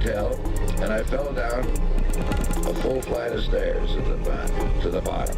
motel, and I fell down a full flight of stairs to the bottom.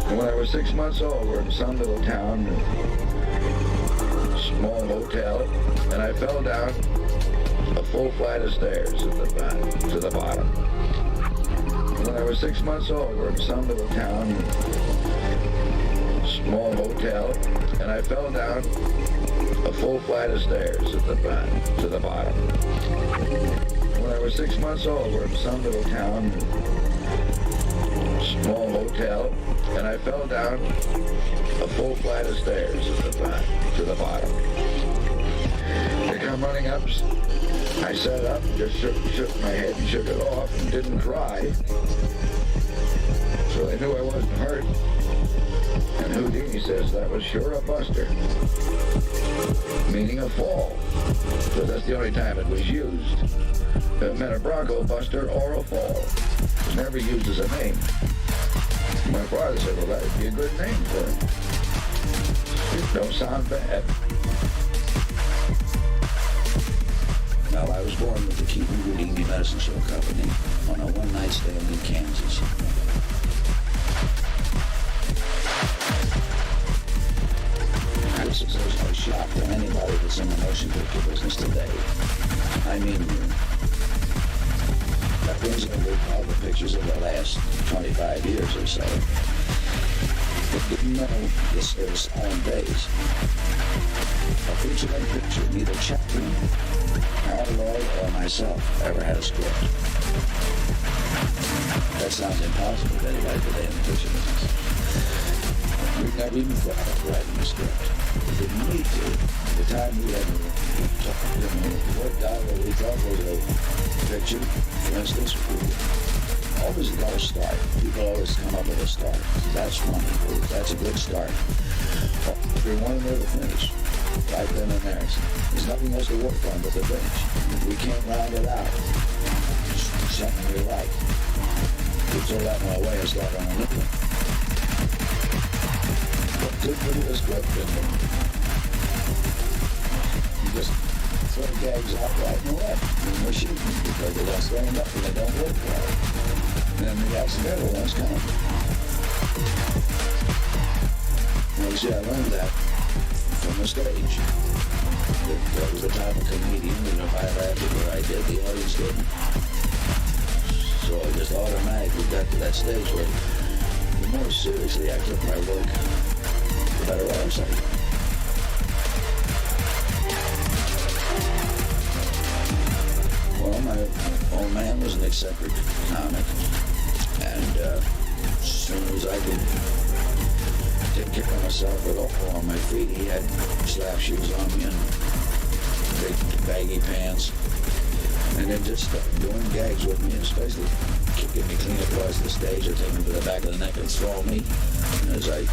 And when I was 6 months old, we were in some little town, small hotel, and I fell down a full flight of stairs to the bottom. And when I was 6 months old, we were in some little town, small hotel, and I fell down a full flight of stairs to the bottom. When I was 6 months old, we were in some little town, small hotel, and I fell down a full flight of stairs to the bottom. They come running up. I sat up and just shook my head and shook it off and didn't cry. So they knew I wasn't hurt. And Houdini says that was sure a buster, meaning a fall. So that's the only time it was used. It meant a bronco buster or a fall. It was never used as a name. My father said, well, that would be a good name for him. It don't sound bad. Now, I was born with the Keaton Houdini Medicine Show Company on a one-night stand in Kansas. This is no shock to anybody that's in the motion picture business today. I mean, that brings over all the pictures of the last 25 years or so. But didn't know this is silent days. A feature-length picture, neither Chaplin, Harold Lloyd, or myself ever had a script. That sounds impossible to anybody today in the picture business. We've never even thought of writing a script. We didn't need to. At the time we had worked out what we thought was a picture. For instance, always got a start. People always come up with a start. That's wonderful. That's a good start. We wanted to finish right then and there. There's nothing else to work on but the finish. We can't round it out. Something we like. We throw that one away and start on a new one. What good would it have script in them? You just throw gags out right and left in the machine because they don't stand up and they don't work right. And then the accidental ones come. Well, see, I learned that from the stage. That was the type of comedian, and if I laughed at what I did, the audience didn't. So I just automatically got to that stage where the more seriously I took my work, the better I was. Well, my old man was an eccentric comic, and as soon as I could take care of myself with all on my feet, he had slap shoes on me and big baggy pants, and then just started doing gags with me, especially kicking me clean across the stage or taking me to the back of the neck and throw me. And as I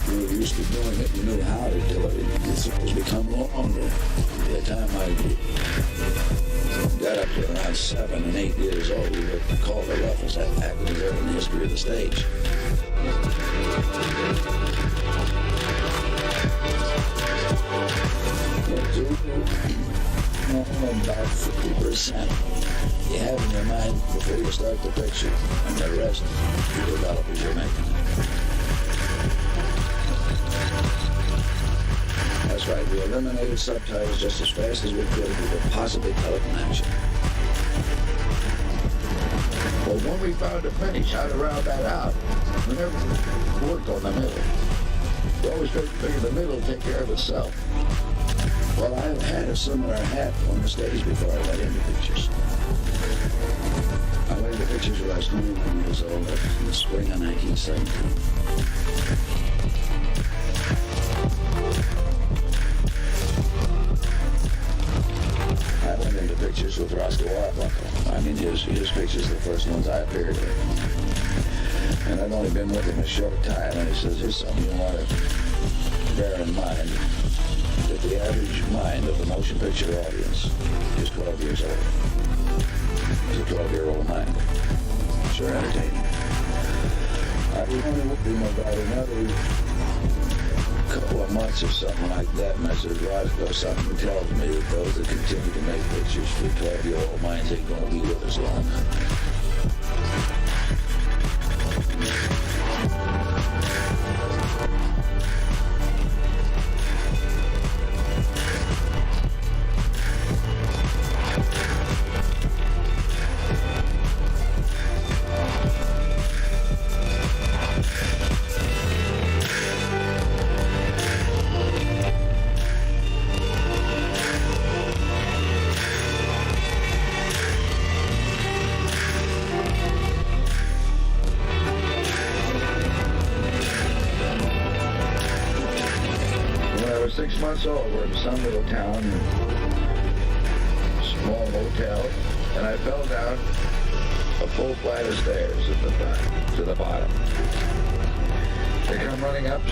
grew used to doing it, you knew how to do it. It was become longer. By the time I got up to around 7 and 8 years old, we were called the roughest actors ever in the history of the stage. About 50% you have in your mind before you start the picture, and the rest you develop as you're making it. That's right, we eliminated subtitles just as fast as we could if we could possibly telephone action. Well, when we found a finish, how to round that out, we never worked on the middle. We always figured the middle would take care of itself. Well, I've had a similar hat on the stage before I went into pictures. I went into pictures when I was 21 years old in the spring of 1970. I went into pictures with Roscoe Arbuckle. I mean, his pictures are the first ones I appeared in. And I'd only been with him a short time, and he says, here's something you want to bear in mind. That the average mind of the motion picture audience is 12 years old. It's a 12-year-old mind. Sure entertaining. I was wondering about another couple of months or something like that, and I said, Roscoe, something tells me that those that continue to make pictures for 12-year-old minds ain't going to be with us long. When I was 6 months old, we were in some little town, small hotel, and I fell down a full flight of stairs to the bottom. They come running up.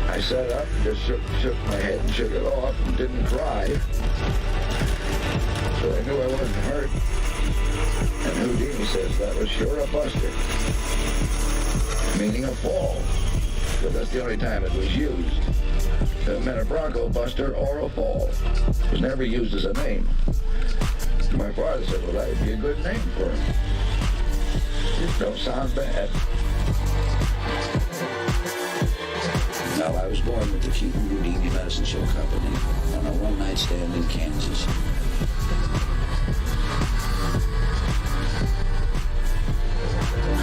I sat up, just shook my head and shook it off and didn't cry. So I knew I wasn't hurt. And Houdini says that was sure a buster, meaning a fall, because that's the only time it was used. It meant a bronco buster or a fall. It was never used as a name. My father said, well, that would be a good name for him. It don't sound bad. Now, I was born with the Keaton Houdini Medicine Show Company on a one-night stand in Kansas.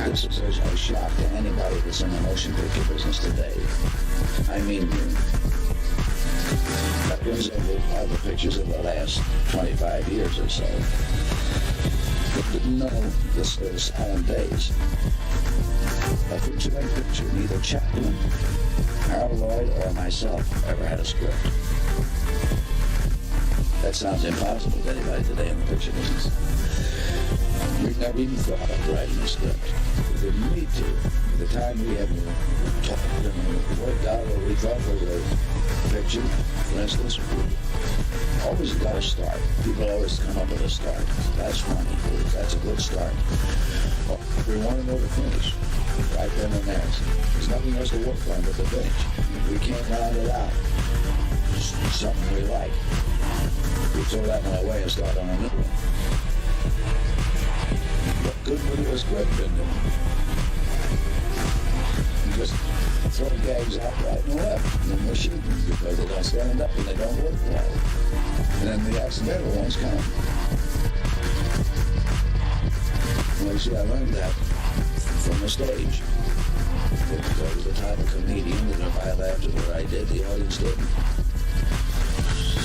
This is no shock to anybody that's in the motion picture business today. I mean, that brings over all the pictures of the last 25 years or so. They didn't know this was silent days. A feature-length picture, neither Chapman, Harold Lloyd, or myself ever had a script. That sounds impossible to anybody today in the picture business. We've never even thought of writing a script. We didn't need to. At the time we had talked and worked out what we thought was a picture. For instance, we always got a start. People always come up with a start. That's funny. That's a good start. Well, we want to know the finish. Right then and there. There's nothing else to work on but the finish. If we can't round it out, something we like, we throw that one away and start on a new one. What good would a script been doing? You just throw gags out right and left, and then we're shooting because they don't stand up and they don't work well. And then the accidental ones come. Well, you see, I learned that from the stage. Because I was the type of comedian that if I laughed at what I did, the audience didn't.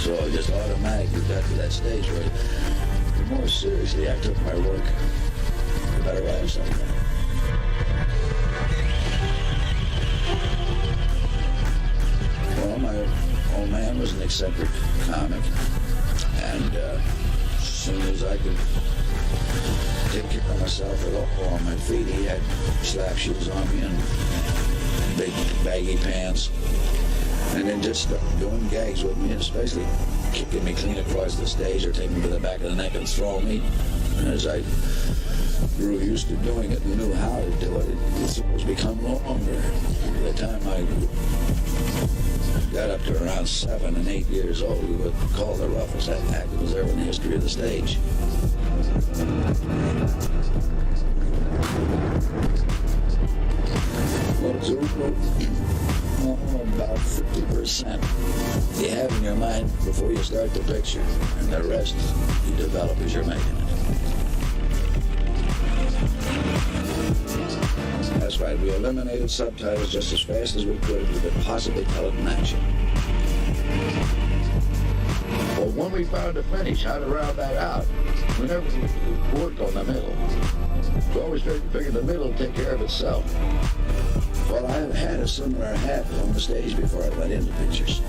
So I just automatically got to that stage where the more seriously I took my work, the better I was something. Well, my old man was an eccentric comic, and as soon as I could take care of myself at all on my feet, he had slap shoes on me and big baggy pants, and then just started doing gags with me, and especially kicking me clean across the stage or taking me to the back of the neck and throwing me. And as I grew used to doing it and knew how to do it, it was become longer. By the time I got up to around 7 and 8 years old, we would call the roughest act that was ever in the history of the stage. Well, about 50% you have in your mind before you start the picture, and the rest you develop as you're making it. That's right, we eliminated subtitles just as fast as we could. We could possibly tell it in action. Well, when we found a finish, how to round that out, we never worked on the middle. We always figured the middle would take care of itself. Well, I had a similar habit on the stage before I went into pictures.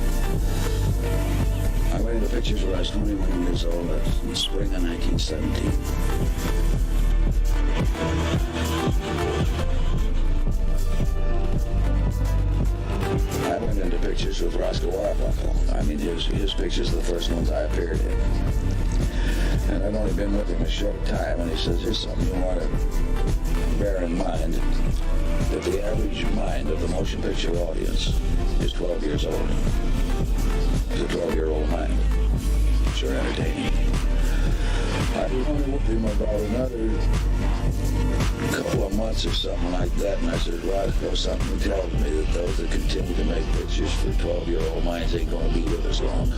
I went into pictures when I was 21 years old in the spring of 1917. I went into pictures with Roscoe Arbuckle. I mean, his pictures are the first ones I appeared in. And I've only been with him a short time, and he says, here's something you want to bear in mind. that the average mind of the motion picture audience is 12 years old. It's a 12-year-old mind. Sure entertaining. I remember about another couple of months or something like that, and I said, Roscoe, something tells me that those that continue to make pictures for 12-year-old minds ain't going to be with us long.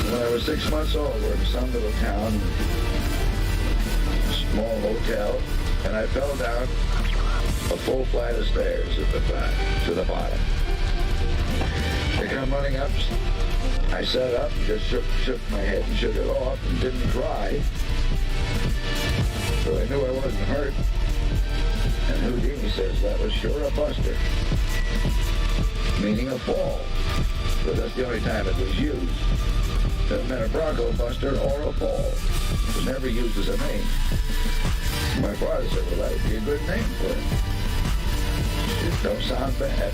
When I was 6 months old, we were in some little town, small hotel, and I fell down a full flight of stairs at the back to the bottom. They come running up. I sat up, just shook my head and shook it off and didn't cry. So I knew I wasn't hurt. And Houdini says that was sure a buster, meaning a fall. But that's the only time it was used. It meant a bronco buster or a fall. It was never used as a name. My father said, well, that would be a good name for it. It don't sound bad.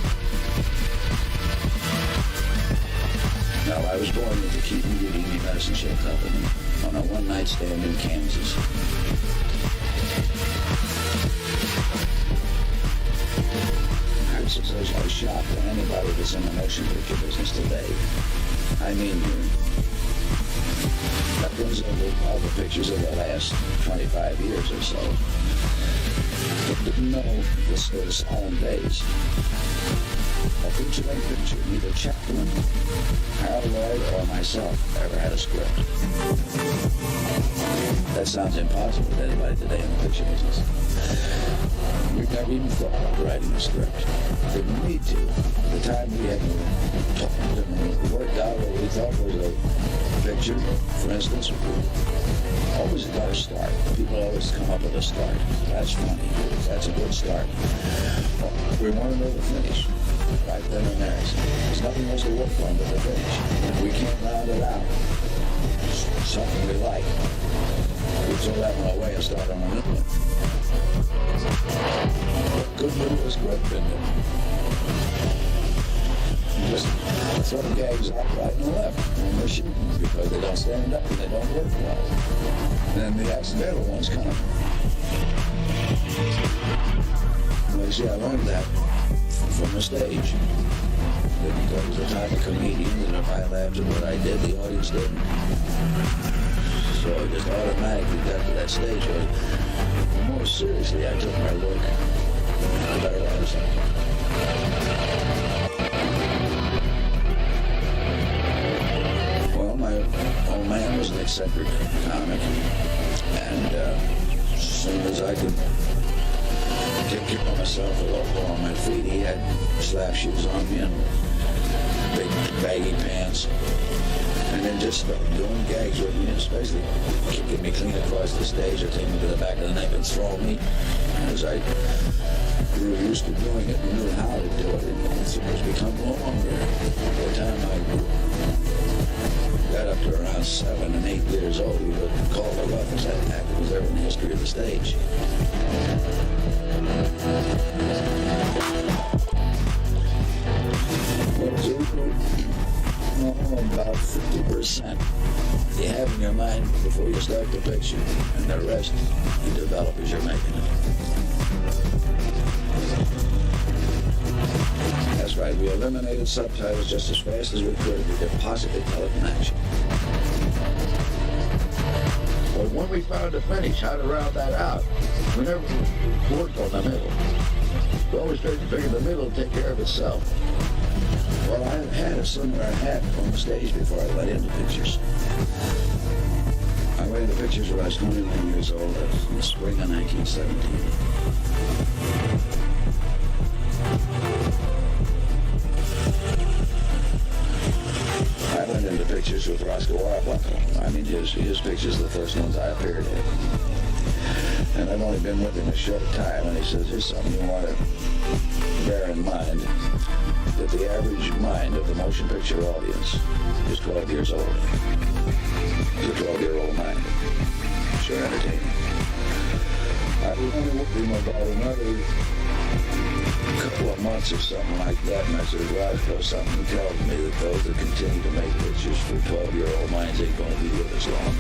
Now, I was born with the Keaton Houdini Medicine Show Company on a one-night stand in Kansas. I was shocked at anybody that's in the motion picture business today. I mean, that brings over all the pictures of the last 25 years or so. But didn't know this was Silent Days. A feature-length picture, neither Chaplin, Harold Lloyd, or myself ever had a script. That sounds impossible to anybody today in the picture business. We've never even thought about writing a script. Didn't need to. The time we had worked out what we thought was a picture, for instance, always got a start. People always come up with a start. That's funny. That's a good start. Well, we want to know the finish. Right then and there. There's nothing else to work on but the finish. If we can't round it out, something we like, we throw that one away and start on a new one. Good movie was good, didn't it? Just throw the gags out right and left when they're shooting because they don't stand up and they don't work well. And then the accidental ones come. Well, you see, I learned that from the stage. There was a type of comedian that if I laughed at what I did, the audience didn't. So I just automatically got to that stage where the more seriously I took my work, the better I was. eccentric comic. And as soon as I could kick on myself with elbow on my feet, he had slap shoes on me and big baggy pants. And then just started doing gags with me, especially kicking me clean across the stage or taking me to the back of the neck and throwing me. As I grew used to doing it and knew how to do it, it seemed to become longer. By the time I got up to around 7 and 8 years old, we would call the roughest act that was ever in the history of the stage. About 50% you have in your mind before you start the picture, and the rest you develop as you're making it. That's right, we eliminated subtitles just as fast as we could if we could possibly tell it in action. But when we found a finish, how to round that out, we never worked on the middle. We always tried to figure the middle would take care of itself. Well, I had a similar hat on the stage before I went into pictures. I went into pictures when I was 21 years old, in the spring of 1917. I went into pictures with Roscoe Arbuckle. I mean, his pictures are the first ones I appeared in. And I've only been with him a short time, and he says, here's something you want to bear in mind, that the average mind of the motion picture audience is 12 years old. It's a 12-year-old mind. Sure entertaining. I was only with him about another couple of months or something like that, and I said, Roscoe, something tells me that those that continue to make pictures for 12-year-old minds ain't going to be with us long.